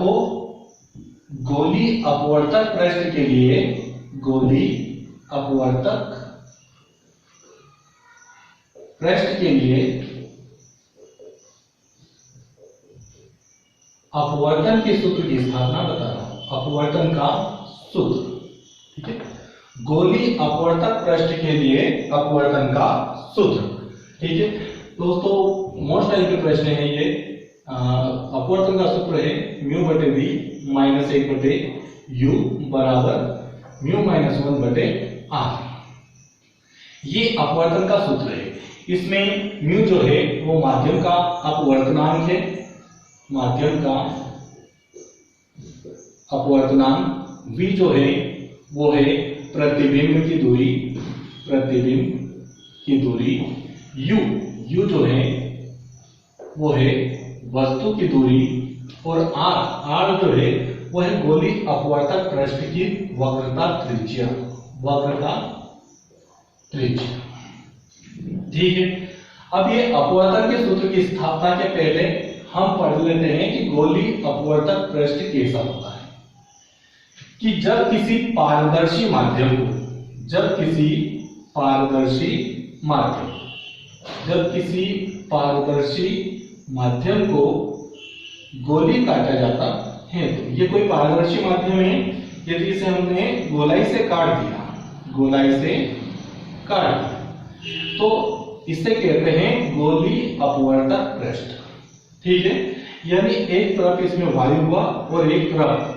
आपको गोली अपवर्तक पृष्ठ के लिए, गोली अपवर्तक पृष्ठ के लिए अपवर्तन के सूत्र की स्थापना बता रहा हूं, अपवर्तन का सूत्र। ठीक है, गोली अपवर्तक पृष्ठ के लिए अपवर्तन का सूत्र। ठीक है दोस्तों, मोस्ट टाइप के प्रश्न है ये। अपवर्तन का सूत्र है म्यू बटे वी माइनस 1 बटे यू बराबर म्यू माइनस 1 बटे आर। ये अपवर्तन का सूत्र है। इसमें म्यू जो है वो माध्यम का अपवर्तनांक है, माध्यम का अपवर्तनांक, वी जो है वो है प्रतिबिंब की दूरी, प्रतिबिंब की दूरी, यू जो है वो है वस्तु की दूरी, और आर जो है वो है गोली अपवर्तक पृष्ठ की वक्रता त्रिज्या, वक्रता त्रिज्या। ठीक है, अब ये अपवर्तन के सूत्र की स्थापना के पहले हम पढ़ लेते हैं कि गोली अपवर्तक पृष्ठ कैसा होता है। कि जब किसी पारदर्शी माध्यम को, जब किसी पारदर्शी माध्यम को गोली काटा जाता है, तो ये कोई पारदर्शी माध्यम है, यदि इसे हमने गोलाई से काट दिया, गोलाई से काट दिया, तो इसे कहते हैं गोली अपवर्तक पृष्ठ। ठीक है, यानी एक तरफ इसमें वायु हुआ और एक तरफ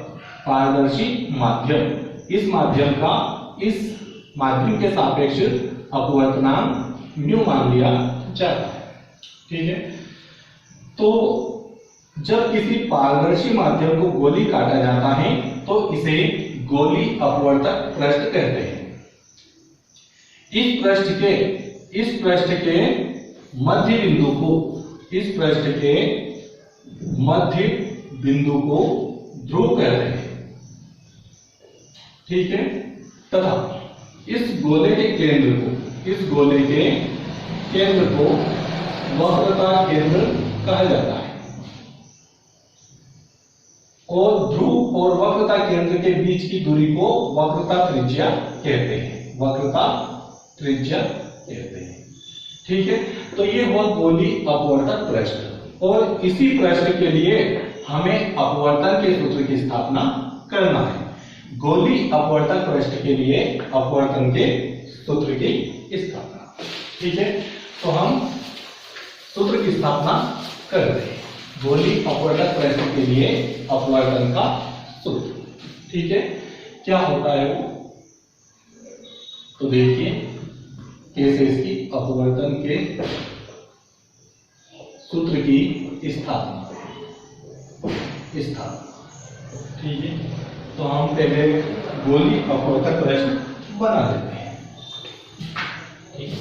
पारदर्शी माध्यम, इस माध्यम का इस माध्यम के सापेक्ष अपवर्तनांक म्यू मान लिया जाता है। ठीक है, तो जब किसी पारदर्शी माध्यम को गोली काटा जाता है तो इसे गोली अपवर्तक पृष्ठ कहते हैं। इस पृष्ठ के मध्य बिंदु को, इस पृष्ठ के मध्य बिंदु को ध्रुव कहते हैं। ठीक है, तथा इस गोले के केंद्र को, इस गोले के केंद्र को वक्रता केंद्र कहा जाता है, और ध्रुव और वक्रता केंद्र के बीच की दूरी को वक्रता त्रिज्या कहते हैं, वक्रता त्रिज्या कहते हैं। ठीक है, तो ये हुआ गोली अपवर्तक पृष्ठ, और इसी पृष्ठ के लिए हमें अपवर्तन के सूत्र की स्थापना करना है। गोली अपवर्तक पृष्ठ के लिए अपवर्तन के सूत्र की स्थापना। ठीक है, तो हम सूत्र की स्थापना करते हैं, गोली अपवर्तक पृष्ठ के लिए अपवर्तन का सूत्र। ठीक है, क्या होता है वो, तो देखिए कैसे इसकी अपवर्तन के सूत्र की स्थापना। ठीक है, तो हम पहले गोली अपवर्तक पृष्ठ बना देते हैं। ठीक है,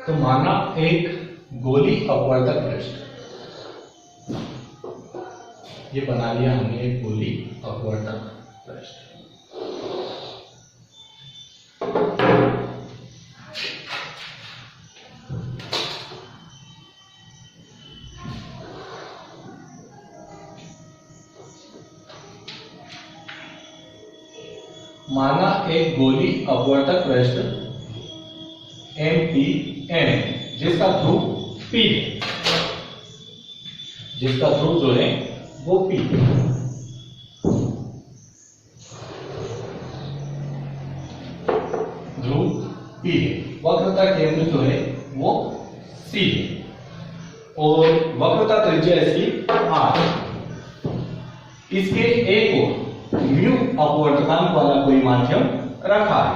तो माना एक गोली अपवर्तक पृष्ठ, ये बना लिया हमने एक गोली अपवर्तक पृष्ठ। माना एक गोली अपवर्तक पृष्ठ MPN जिसका ध्रुव P है, जिसका ध्रुव जो है वो P है। ध्रुव P है, वक्रता केंद्र जो है वो C है, और वक्रता त्रिज्या इसकी R। इसके एक और म्यू अपवर्तनांक वाला कोई माध्यम रखा है।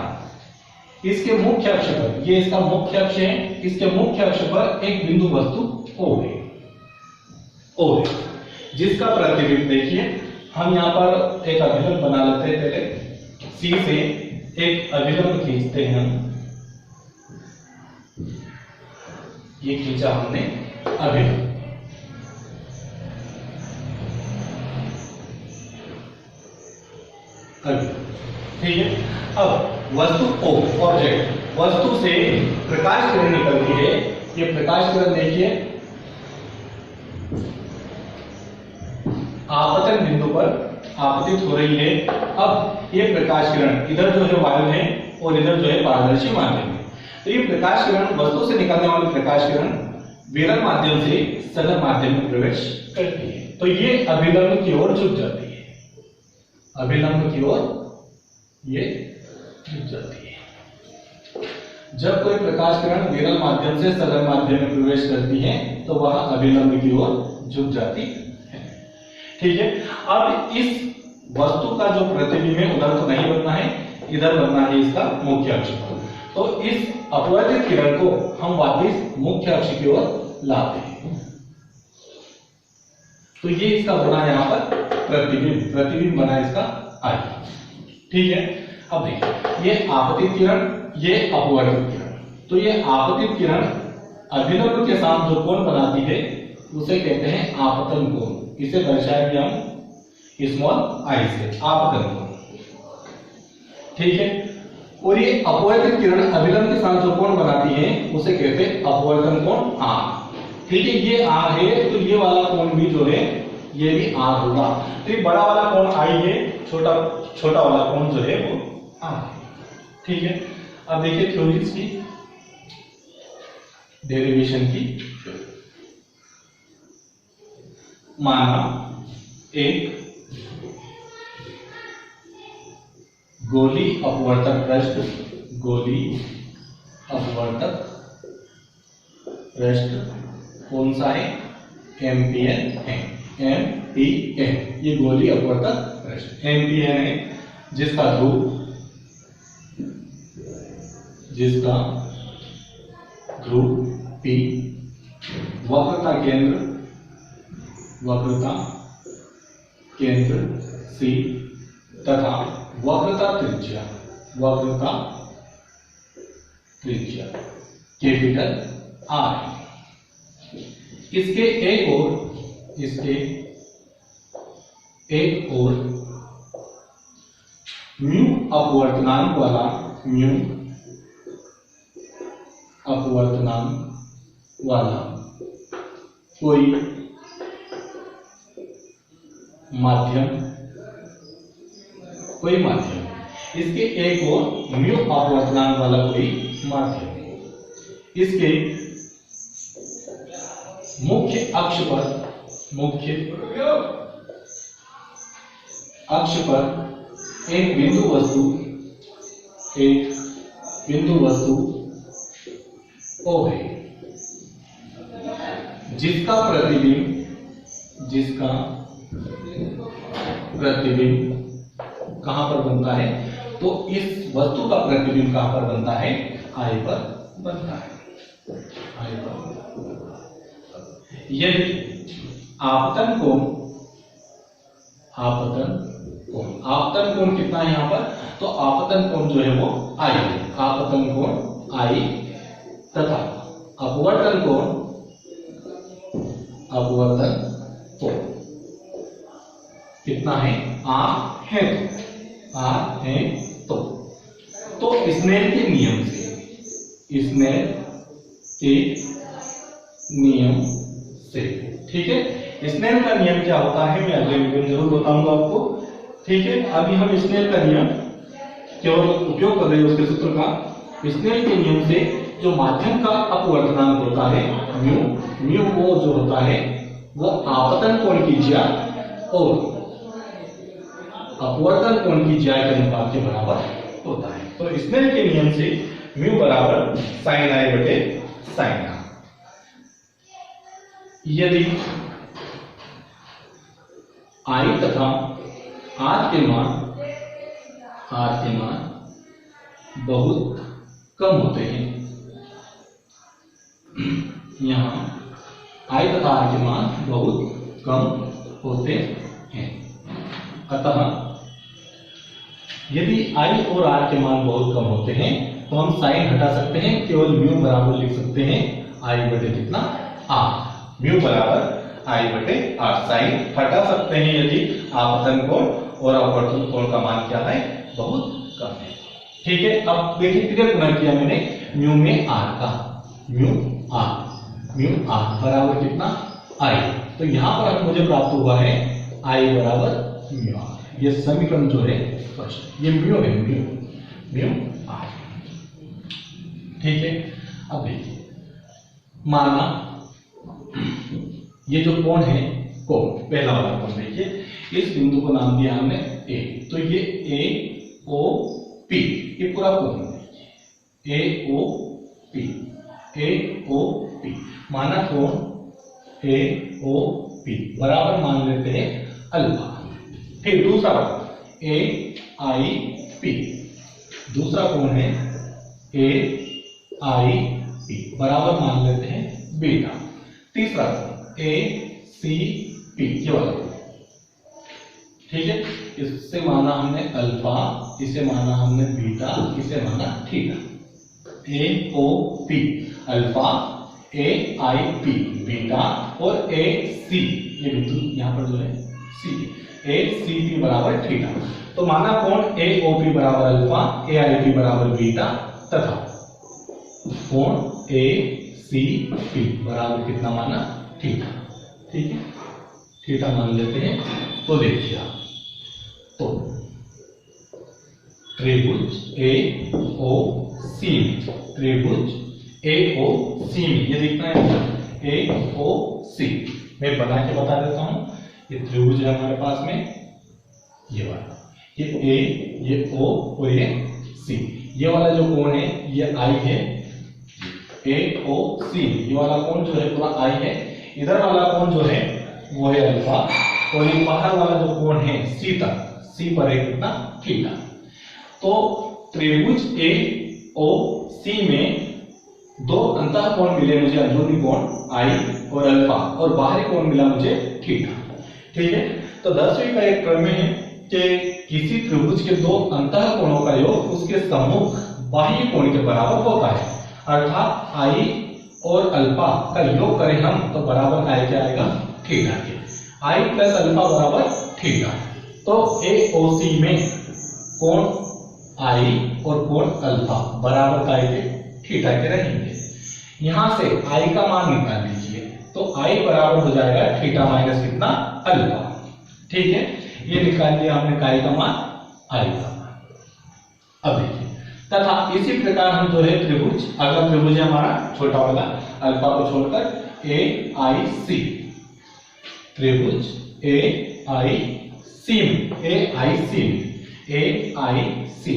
इसके मुख्य अक्ष पर, ये इसका मुख्य अक्ष है, इसके मुख्य अक्ष पर एक बिंदु वस्तु O है, जिसका प्रतिबिंब देखिए, हम यहां पर एक अभिलंब बना लेते हैं। पहले C से एक अभिलंब खींचते हैं हम, ये खींचा हमने अभिलंब। ठीक है, अब वस्तु O, ऑब्जेक्ट, वस्तु से प्रकाश किरण निकलती है। ये प्रकाश किरण देखिए आपतन बिंदु पर आपतित हो रही है। अब ये प्रकाश किरण इधर जो है वायु है और इधर जो है पारदर्शी माध्यम है। तो ये प्रकाश किरण, वस्तु से निकलने वाली प्रकाश किरण विरल माध्यम से सघन माध्यम में प्रवेश करती है। तो ये अभिलंब की ओर झुक जाती है, अभिलंब की ओर ये झुक जाती है। जब कोई प्रकाश किरण विरल माध्यम से सघन माध्यम में प्रवेश करती है तो वह अभिलंब की ओर झुक जाती है। ठीक है, अब इस वस्तु का जो प्रतिबिंब है उधर तो नहीं बनना है, इधर बनना है इसका मुख्य अक्ष पर। तो इस अपवर्तित किरण को हम वापस मुख्य अक्ष की ओर लाते हैं। तो ये इसका बना यहाँ पर प्रतिबिंब, प्रतिबिंब बना इसका आई। ठीक है, अब देखिए ये आपतित किरण, ये अपवर्तित किरण। तो ये आपतित किरण अभिलंब के साथ जो कोण बनाती है उसे कहते हैं आपतन कोण। इसे दर्शाएंगे हम स्मॉल आई से, आपतन कोण। ठीक है, और ये अपवर्तित किरण अभिलंब के साथ जो कोण बनाती है उसे कहते हैं अपवर्तन कोण आर। ठीक है, ये आर है तो ये वाला कोण भी जो है ये भी आर होगा। तो ये बड़ा वाला कोण आई है, छोटा वाला कोण जो है वो आर है। ठीक है, अब देखिए थ्योरीज की, डेरिवेशन की। माना एक गोली अपवर्तक पृष्ठ, गोली अपवर्तक पृष्ठ कौन सा है? एमपीएन है, एमपीएन। ये गोली अपवर्तक पृष्ठ एमपीएन है, जिसका ध्रुव पी, वक्रता केंद्र सी तथा वक्रता त्रिज्या कैपिटल आर। इसके एक और म्यू अपवर्तनांक वाला कोई माध्यम, इसके एक और म्यू अपवर्तनांक वाला कोई माध्यम, इसके मुख्य अक्ष पर एक बिंदु वस्तु O है, जिसका प्रतिबिंब कहां पर बनता है? तो इस वस्तु का प्रतिबिंब कहां पर बनता है? आई पर बनता है, आई पर। यदि आपतन कोण कितना है यहाँ पर? तो आपतन कोण जो है वो आई है, आपतन कोण आई तथा अपवर्तन कोण कितना है? आर है तो स्नेल के नियम से, ठीक है। स्नेल का नियम क्या होता है मैं अगले वीडियो में जरूर बताऊंगा आपको, ठीक है। अभी हम स्नेल का नियम केवल उपयोग कर रहे हैं उसके सूत्र का। स्नेल के नियम से जो माध्यम का अपवर्तनांक होता है म्यू वो जो होता है वो आपतन कोण की ज्या और अपवर्तन कोण की ज्या के अनुपात के बराबर होता है। तो स्नेल के नियम से म्यू बराबर साइन आई बटे साइन आर। यदि आई तथा आर के मान बहुत कम होते हैं, यहाँ आई तथा आर के मान बहुत कम होते हैं, अतः यदि आई और आर के मान बहुत कम होते हैं तो हम साइन हटा सकते हैं, केवल म्यू बराबर लिख सकते हैं आई बटे कितना आर। म्यू बराबर आई बटे आर, साइन हटा सकते हैं यदि आपतन कोण और अपवर्तन कोण का मान क्या है? बहुत कम है, ठीक है। अब देखिए किधर गुणा किया मैंने? म्यू में आर का, म्यू आर बराबर कितना? आई। तो यहां पर मुझे प्राप्त हुआ है आई बराबर म्यू आर। ये समीकरण जो है फर्स्ट, ये म्यू है, म्यू आर। ठीक है, अब देखिए, माना ये जो कोण है, कोण पहला वाला कोण देखिए, इस बिंदु को नाम दिया हमने ए, तो ये ए ओ पी, ये पूरा कोण देखिए, ए ओ पी, ए ओ पी। माना कोण ए ओ पी बराबर मान लेते हैं अल्फा। फिर दूसरा ए आई पी, दूसरा कोण है ए आई पी बराबर मान लेते हैं बीटा। तीसरा कोण ए सी पी, ये वाला। ठीक है, इससे माना हमने अल्फा, इसे माना हमने बीटा, इसे माना theta. A O P alpha, A I P beta, और ए सी, ये बिंदु यहां पर जो है सी, ए सी पी बराबर थीटा। तो माना कोण ए ओ पी बराबर अल्फा, ए आई पी बराबर बीटा, तथा कोण ए सी पी बराबर कितना माना थीटा। ठीक है, थीटा मान लेते हैं। तो देखिए आप, तो त्रिभुज ए ओ सी, त्रिभुज ए ओ सी, ये देखना है ए ओ सी। मैं बना के बता देता हूं। ये त्रिभुज है हमारे पास में, ये वाला, ये ए, ये ओ और ये सी। ये वाला जो कोण है ये आई है, ए ओ सी, ये वाला कोण जो है पूरा आई है। इधर वाला कोण जो है वो है अल्फा, और ये बाहर वाला जो कोण है सी तक, सी पर है कितना थीटा। तो त्रिभुज ए ओ सी में दो अंतः कोण मिले मुझे, अंदरूनी कोण आई और अल्फा, और बाहरी कोण मिला मुझे थीटा। ठीक है, तो 10वीं का एक प्रमेय है कि किसी त्रिभुज के दो अंतः कोणों का योग उसके सम्मुख बाह्य कोण के बराबर होता है। अर्थात आई और अल्फा का योग करें हम तो बराबर आए क्या आएगा थीटा के। आई प्लस अल्फा बराबर थीटा। तो ए ओ सी में कोण आई और कोण अल्फा बराबर का थीटा के रहेंगे। यहां से आई का मान निकाल लीजिए, तो आई बराबर हो जाएगा थीटा माइनस कितना अल्फा। ठीक है, ये निकाल लिया हमने आई का मान, आई का मान। अब देखिए, तथा इसी प्रकार हम जो है त्रिभुज, अगला त्रिभुज है हमारा छोटा वाला अल्फा को छोड़कर ए आई सी, त्रिभुज ए आई सी, ए आई सी, ए आई सी।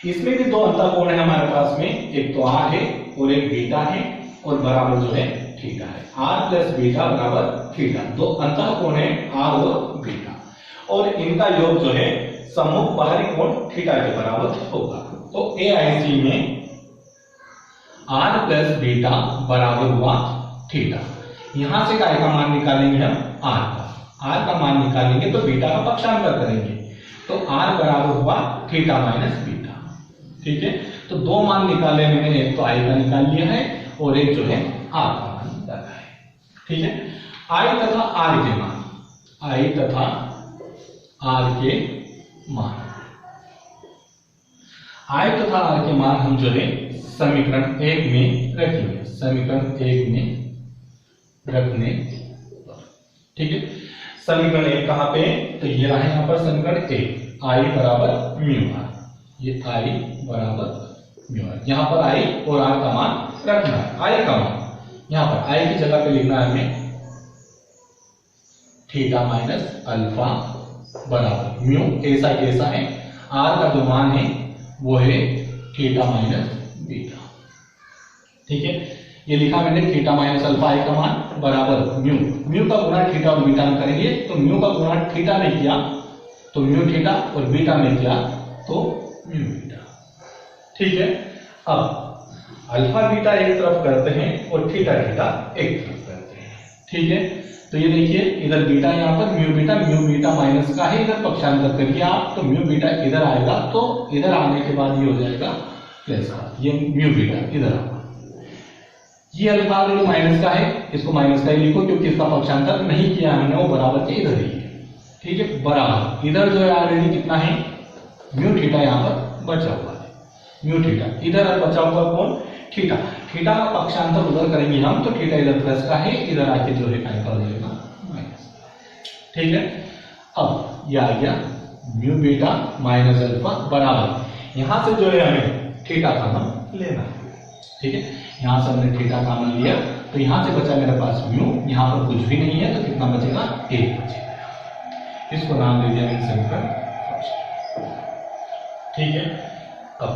इसमें भी दो अंतःकोण है हमारे पास में, एक तो आर है और एक बीटा है, और बराबर जो है थीटा है। आर प्लस बीटा बराबर थीटा, दो अंतःकोण है आर और बीटा, और इनका योग जो है सम्मुख बाहरी कोण थीटा के बराबर होगा। तो ए आई सी में आर प्लस बीटा बराबर हुआ थीटा। यहां से काय का मान निकालेंगे हम आर का, आर का मान निकालेंगे तो बीटा का पक्षांतर करेंगे, तो आर बराबर हुआ थीटा माइनस बीटा। ठीक है, तो दो मान निकाले मैंने, एक तो आई का निकाल लिया है और एक जो है आर का मान निकाला है। ठीक है, आई तथा आर के मान, आई तथा आर के मान, आई तथा आर के मान हम जो है समीकरण 1 में रखेंगे, समीकरण 1 में रखने। ठीक है, समीकरण 1 कहां पे, तो ये रहा यहां पर समीकरण 1, आई बराबर म्यू आर, ये आई बराबर म्यू आर। यहां पर आई और आर का मान रखना है। आई का मान यहां पर आई की जगह पे लिखना है हमें थीटा माइनस अल्फा बराबर म्यू, ऐसा कैसा है, आर का जो मान है वो है थीटा माइनस बीटा। ठीक है, ये लिखा मैंने थीटा माइनस अल्फा आई का मान बराबर म्यू, म्यू का गुणा थीटा और बीटा में करेंगे, तो म्यू का गुणा थीटा में किया तो म्यू थीटा, और बीटा में किया तो म्यू बीटा। ठीक है, अब अल्फा बीटा एक तरफ करते हैं और थीटा थीटा एक तरफ करते हैं। ठीक है, तो ये देखिए इधर बीटा, यहाँ पर म्यू बीटा माइनस का है, इधर पक्षांतर करिए आप, तो म्यू बीटा इधर आएगा, तो इधर आने के बाद ये हो जाएगा प्लस का, ये म्यू बीटा इधर आएगा। ये अल्फा ऑलरेडी माइनस का है, इसको माइनस का ही लिखो क्योंकि इसका पक्षांतर नहीं किया हमने, वो बराबर के इधर ही है। ठीक है, बराबर इधर जो है ऑलरेडी कितना है म्यू थीटा, यहाँ पर बचा हुआ है म्यू थीटा, इधर बचा हुआ कौन थीटा, थीटा का पक्षांतर उधर करेंगे हम, तो थीटा इधर प्लस का है, इधर आके जो है काय का हो जाएगा माइनस। ठीक है, अब ये आ गया म्यू बीटा माइनस अल्फा बराबर, यहां से जो है हमें थीटा कॉमन लेना है। ठीक है, यहां से हमने थीटा कॉमन लिया तो यहां से बचा मेरे पास म्यू, यहां पर कुछ भी नहीं है तो कितना बचेगा, 1 बचेगा। इसको नाम दे दिया मैंने समीकरण फर्स्ट। ठीक है, अब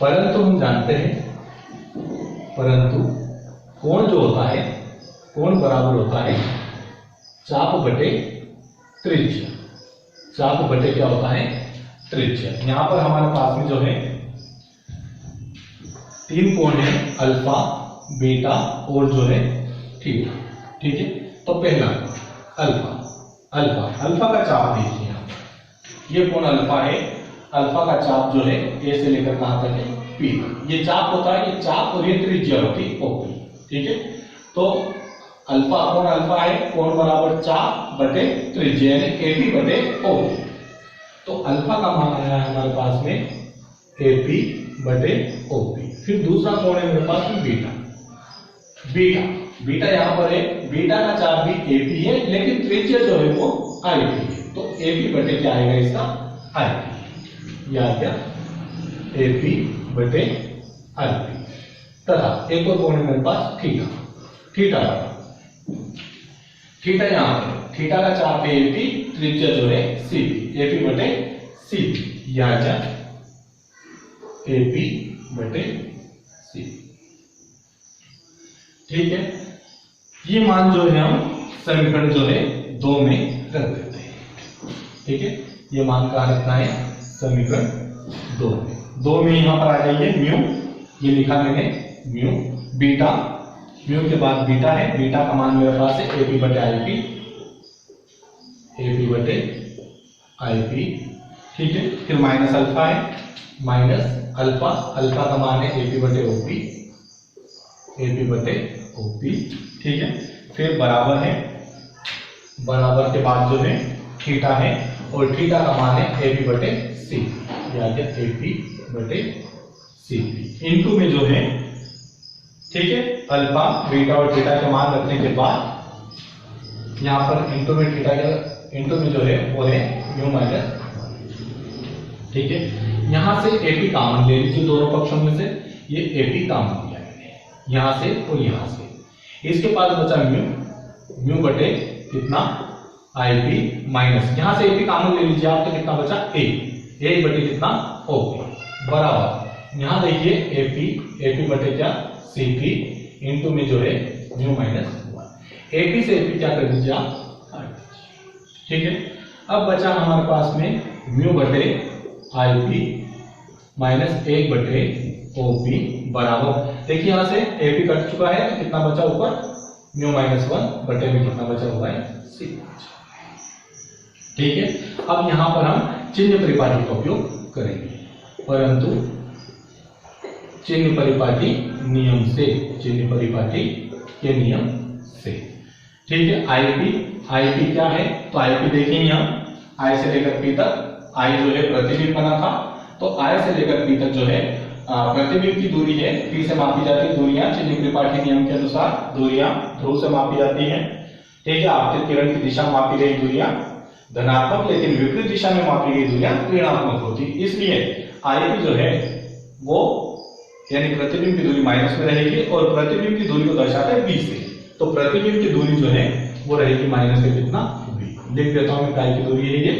परंतु हम जानते हैं, परंतु कोण जो होता है, कोण बराबर होता है चाप बटे त्रिज्या। चाप बटे क्या होता है, त्रिज्या। यहां पर हमारे पास में जो है 3 कोण है, अल्फा, बीटा और जो है थीटा। ठीक है, तो पहला अल्फा, अल्फा का चाप देखिए, ये कोण अल्फा है, अल्फा का चाप जो है ए से लेकर कहां तक है, पी तक। ये चाप होता है, ये चाप और ये त्रिज्या होती है ओपी। ठीक है, तो अल्फा, कोण अल्फा है, कोण बराबर चाप बटे त्रिज्या यानी एपी बटे ओपी। तो अल्फा का मान आया है हमारे पास में एपी बटे ओपी। फिर दूसरा कोण है मेरे पास में बीटा, बीटा यहाँ पर है, बीटा का चाप भी एपी है लेकिन त्रिज्या जो है वो आईपी है, तो एपी बटे क्या आएगा इसका, आईपी। यह आ गया एपी बटे आईपी। तथा एक और कोण है मेरे पास थीटा, थीटा यहाँ पर, थीटा का चाप है एपी, त्रिज्या जो है सीपी, एपी बटे सीपी। यह आ गया एपी बटे सीपी। ठीक है, ये मान जो है हम समीकरण जो है 2 में रख देते हैं। ठीक है, ये मान कहां रखना है, समीकरण 2 में। 2 में यहां पर आ जाइए म्यू, ये लिखा मैंने म्यू, बीटा, म्यू के बाद बीटा है, बीटा का मान मेरे पास है एपी बटे आईपी, एपी बटे आईपी। ठीक है, फिर माइनस अल्फा है, माइनस अल्फा, अल्फा का मान है एपी बटे ओपी, एपी बटे ओपी। ठीक है, फिर बराबर है, बराबर के बाद जो है थीटा है और थीटा का मान है एपी बटे सी, याद है एपी बटे सी। इनटू में जो है, ठीक है, अल्फा, बीटा और थीटा के मान रखने के बाद यहां पर इनटू में थीटा के इनटू में जो है वो है म्यू माइनस। ठीक है, यहां से एपी कॉमन ले लीजिए दोनों पक्षों में से, ये एपी कॉमन लिया मैंने यहां से और यहां से। इसके पास बचा म्यू, म्यू बटे कितना, आईपी माइनस, यहां से एपी कॉमन ले लीजिए आप, तो कितना बचा, ए बटे कितना, ओपी बराबर, यहां देखिए एपी, एपी बटे क्या, सीपी, इनटू में जो है म्यू माइनस 1। एपी से एपी क्या कर दीजिए आप, ठीक है। अब बचा हमारे पास में म्यू बटे आईपी माइनस 1 बटे ओपी बराबर, देखिए यहां से एपी कट चुका है तो कितना बचा ऊपर, म्यू माइनस 1 बटे में कितना बचा हुआ है, सी। ठीक है, अब यहां पर हम चिन्ह परिपाटी का उपयोग करेंगे, परंतु चिन्ह परिपाटी नियम से, चिन्ह परिपाटी के नियम से। ठीक है, आईपी क्या है, तो आईपी देखिए यहाँ आई से लेकर पी तक, आई जो है प्रतिबिंब बना था, तो आई से लेकर पी तक जो है प्रतिबिंब की दूरी है, पी से मापी जाती है दूरियां, चिन्ह परिपाटी नियम के अनुसार दूरियां ध्रुव से मापी जाती हैं। ठीक है, आपतित किरण की दिशा मापी गई दूरियां धनात्मक, लेकिन विपरीत दिशा में मापी गई दूरियां ऋणात्मक होती, इसलिए आईपी जो है वो यानी प्रतिबिंब की दूरी माइनस में रहेगी और प्रतिबिंब की दूरी को दर्शाता है बी से, तो प्रतिबिंब की दूरी जो है वो रहेगी माइनस से कितना, बी। लिख देता हूं मैं, काय की दूरी है ये,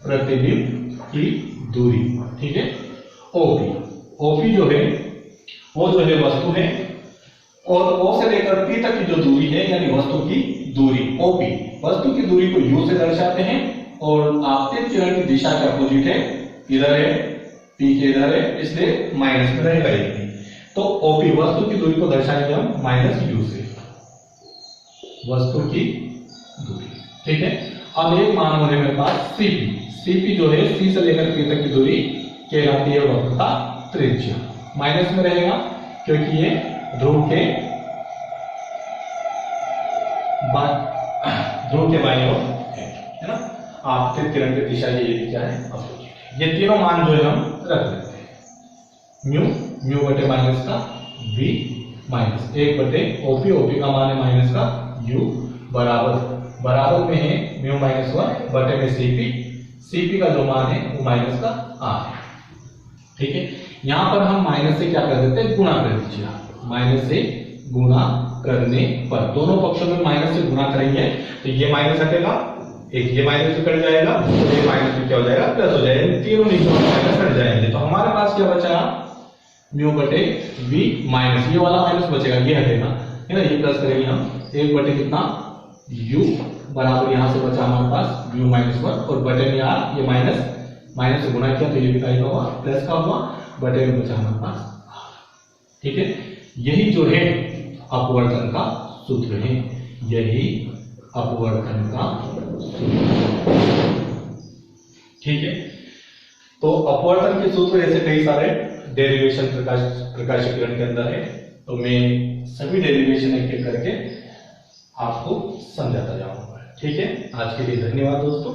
प्रतिबिंब की दूरी। ठीक है, ओपी जो है वो जो है वस्तु है, और ओ से लेकर पी तक की जो दूरी है यानी वस्तु की दूरी, ओपी वस्तु की दूरी को यू से दर्शाते हैं, और आपतित किरण की दिशा के अपोजिट है, इधर है पी के इधर है, इसलिए माइनस में रहेगा ये, तो ओपी वस्तु की दूरी को दर्शाएंगे हम माइनस यू से, वस्तु की दूरी। ठीक है, अब एक मान होने मेरे पास सीपी जो है सी से लेकर पी तक की दूरी कहलाती है वक्र का त्रिज्या, माइनस में रहेगा क्योंकि ये ध्रुव के बाईं ओर है ना, आपतित किरण की दिशा ये क्या है, अपोजिट। ये तीनों मान जो है हम रख लेते हैं, म्यू बटे माइनस का वी माइनस 1 बटे ओपी का मान है माइनस का यू, बराबर में है म्यू माइनस 1 बटे में सीपी का जो मान है वो माइनस का आर है। ठीक है, यहां पर हम माइनस से क्या कर देते हैं, गुणा कर दीजिए आप। माइनस से गुणा करने पर दोनों पक्षों में माइनस से गुणा करेंगे तो ये माइनस हटेगा, एक ये माइनस भी कट जाएगा, तो ये माइनस भी क्या हो जाएगा, प्लस हो जाएगा, तीनों नीचे माइनस कट जाएंगे। तो हमारे पास क्या बचा, म्यू बटे वी माइनस, ये वाला माइनस बचेगा, ये हटेगा, है ना, ये प्लस करेंगे हम, एक बटे कितना यू बराबर यहां से बचा हमारे पास म्यू माइनस 1 और बटे में आर, ये माइनस से गुणा किया तो ये भी का हुआ, प्लस का हुआ, बटे में बचा हमारे पास आर। ठीक है, यही जो है अपवर्तन का सूत्र है, यही अपवर्तन का सूत्र। ठीक है, तो अपवर्तन के सूत्र ऐसे कई सारे डेरिवेशन प्रकाशीकरण के अंदर है, तो मैं सभी डेरिवेशन एक एक करके आपको समझाता जाऊंगा। ठीक है, आज के लिए धन्यवाद दोस्तों।